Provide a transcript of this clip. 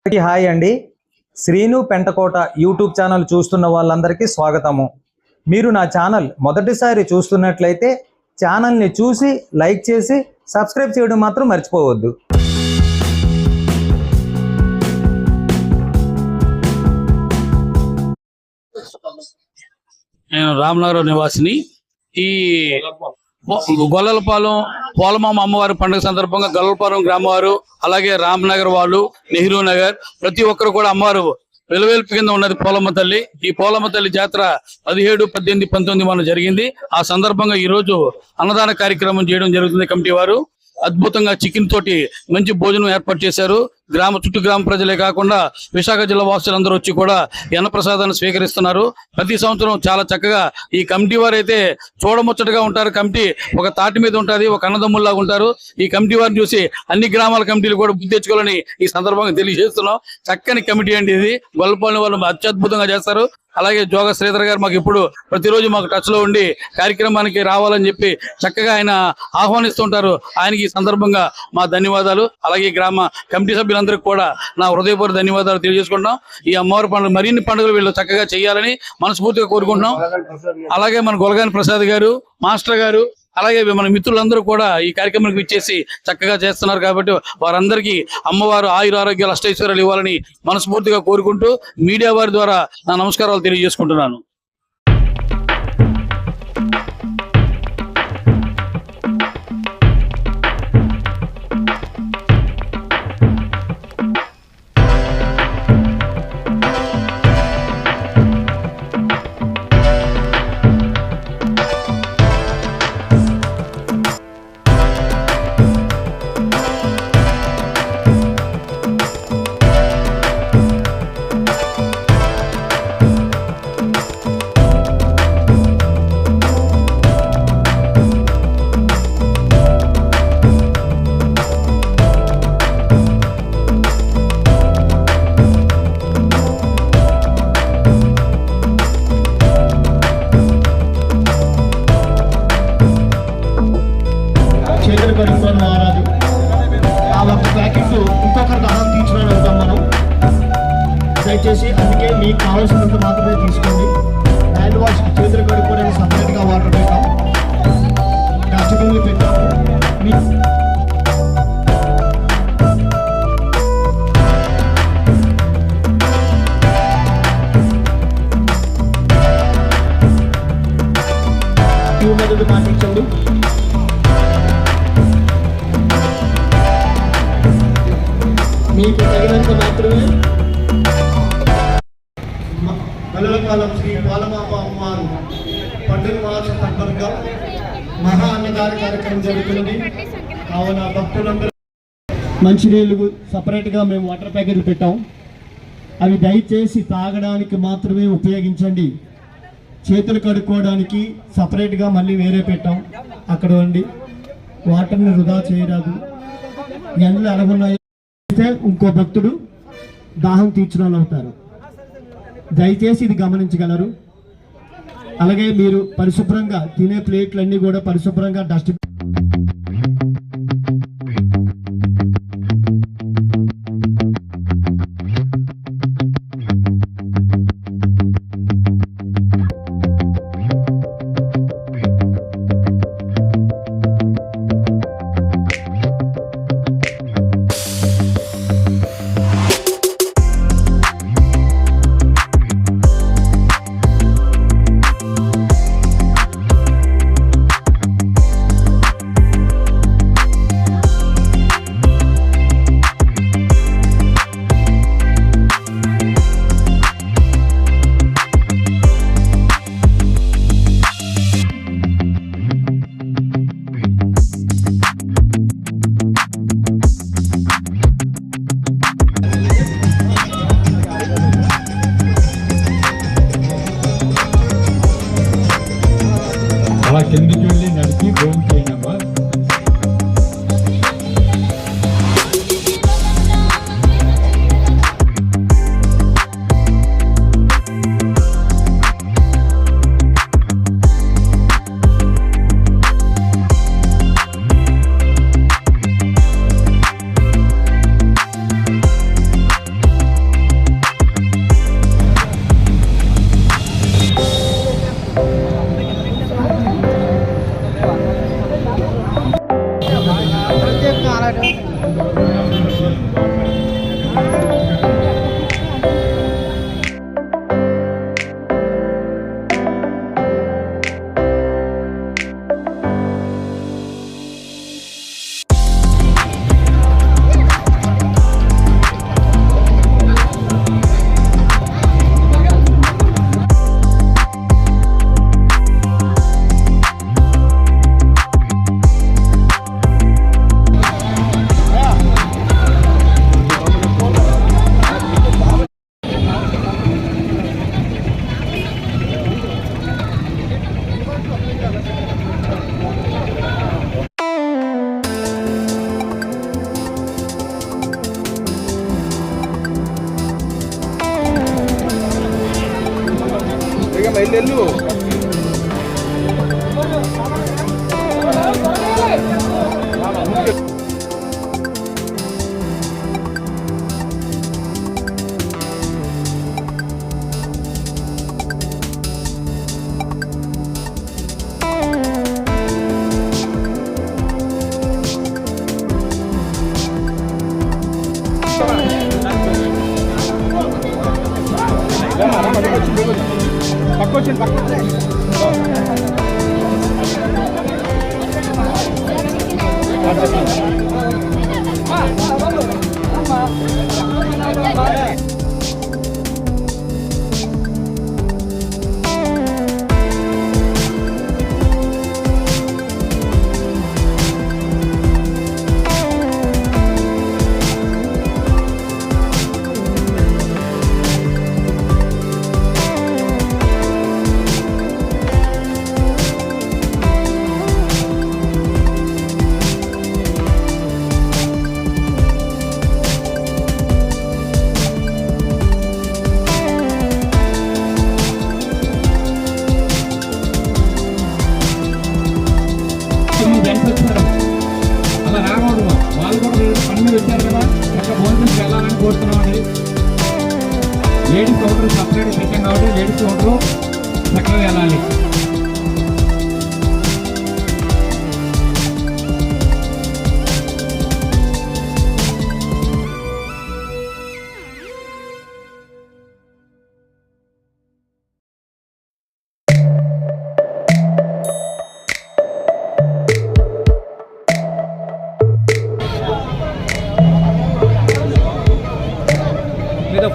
Hi అండి. Srinu Pentakota YouTube channel చూస్తున్న వాళ్ళందరికీ స్వాగతము. మీరు నా ఛానల్ మొదటిసారి చూస్తున్నట్లయితే ఛానల్ని చూసి లైక్ చేసి సబ్స్క్రైబ్ చేయడం మాత్రం మర్చిపోవద్దు. నేను రామనగరం నివాసిని. ఈ గొల్లలపాలెం పోలమామ అమ్మవారి పండుగ సందర్భంగా గొల్లలపాలెం గ్రామం వారు, అలాగే రామనగర్ వాళ్ళు, నెహ్రూ నగర్, ప్రతి ఒక్కరు కూడా అమ్మవారు వెలువెల్పు కింద ఉన్నది పోలమ్మ తల్లి. ఈ పోలమ్మ తల్లి జాతర 17, 18, 19 మన జరిగింది. ఆ సందర్భంగా ఈ రోజు అన్నదాన కార్యక్రమం చేయడం జరుగుతుంది. కమిటీ వారు అద్భుతంగా చికెన్ తోటి మంచి భోజనం ఏర్పాటు చేశారు. చుట్టూ గ్రామ ప్రజలే కాకుండా విశాఖ జిల్లా వాసులందరూ వచ్చి కూడా అన్నప్రసాదాన్ని స్వీకరిస్తున్నారు. ప్రతి సంవత్సరం చాలా చక్కగా ఈ కమిటీ వారు అయితే చూడముచ్చటగా ఉంటారు. కమిటీ ఒక తాటి మీద ఉంటుంది, ఒక అన్నదమ్ముల్లాగా ఉంటారు. ఈ కమిటీ వారిని చూసి అన్ని గ్రామాల కమిటీలు కూడా బుద్ధి తెచ్చుకోవాలని ఈ సందర్భంగా తెలియజేస్తున్నాం. చక్కని కమిటీ అండి ఇది. గొల్లపాలెం వాళ్ళు అత్యద్భుతంగా చేస్తారు. అలాగే జోగ శ్రీధర్ గారు మాకు ఇప్పుడు ప్రతిరోజు మాకు టచ్ లో ఉండి కార్యక్రమానికి రావాలని చెప్పి చక్కగా ఆయన ఆహ్వానిస్తుంటారు. ఆయనకి ఈ సందర్భంగా మా ధన్యవాదాలు. అలాగే గ్రామ కమిటీ సభ్యులందరికీ కూడా నా హృదయపూర్వక ధన్యవాదాలు తెలియజేసుకుంటున్నాం. ఈ అమ్మవారి పండుగ మరిన్ని పండుగలు వీళ్ళు చక్కగా చేయాలని మనస్ఫూర్తిగా కోరుకుంటున్నాం. అలాగే మన గొలగాని ప్రసాద్ గారు, మాస్టర్ గారు, అలాగే మన మిత్రులందరూ కూడా ఈ కార్యక్రమానికి ఇచ్చేసి చక్కగా చేస్తున్నారు. కాబట్టి వారందరికీ అమ్మవారు ఆయుర ఆరోగ్యాలు అష్టైశ్వర్యాలు ఇవ్వాలని మనస్ఫూర్తిగా కోరుకుంటూ మీడియా వారి ద్వారా నా నమస్కారాలు తెలియజేసుకుంటున్నాను. ఇంకొకరికి ఆహారం తీర్చుకొని వెళ్తాం మనం. దయచేసి అందుకే మీకు కావాల్సినంత మాత్రమే తీసుకోండి. హ్యాండ్ వాష్ చేతులు కడుక్కోవడానికి సపరేట్గా వాటర్ పెట్టాం, డస్ట్బిన్లు పెట్టాము. మెదడు మాటించండి. మీకు తగినంత మాత్రమే. గొల్లలపాలెం శ్రీ పోలమామ అమ్మవారు పండుగ మాస సందర్భంగా మహా అన్నదాన కార్యక్రమం జరుగుతున్నది. కావున భక్తులందరూ మంచినీళ్ళు సపరేట్గా మేము వాటర్ ప్యాకెట్లు పెట్టాం. అవి దయచేసి తాగడానికి మాత్రమే ఉపయోగించండి. చేతులు కడుక్కోవడానికి సపరేట్గా మళ్ళీ వేరే పెట్టాం. అక్కడ ఉండి వాటర్ని వృధా చేయరాదు. ఎండలు ఎలాగున్నాయి ఇంకో భక్తుడు దాహం తీర్చిన వాళ్ళు అవుతారు. దయచేసి ఇది గమనించగలరు. అలాగే మీరు పరిశుభ్రంగా తినే ప్లేట్లన్నీ కూడా పరిశుభ్రంగా డస్ట్బిన్ వెళ్ళు. పక్కొచ్చింది అలా రాకూడదు. వాళ్ళు కూడా పని మీద వచ్చారు కదా, చక్కగా భోజనం వెళ్ళాలని కోరుతున్నామండి. లేడీస్ కౌంటర్ సపరేట్ పెట్టాం కాబట్టి లేడీస్ కౌంటర్ చక్కగా వెళ్ళాలి. మీద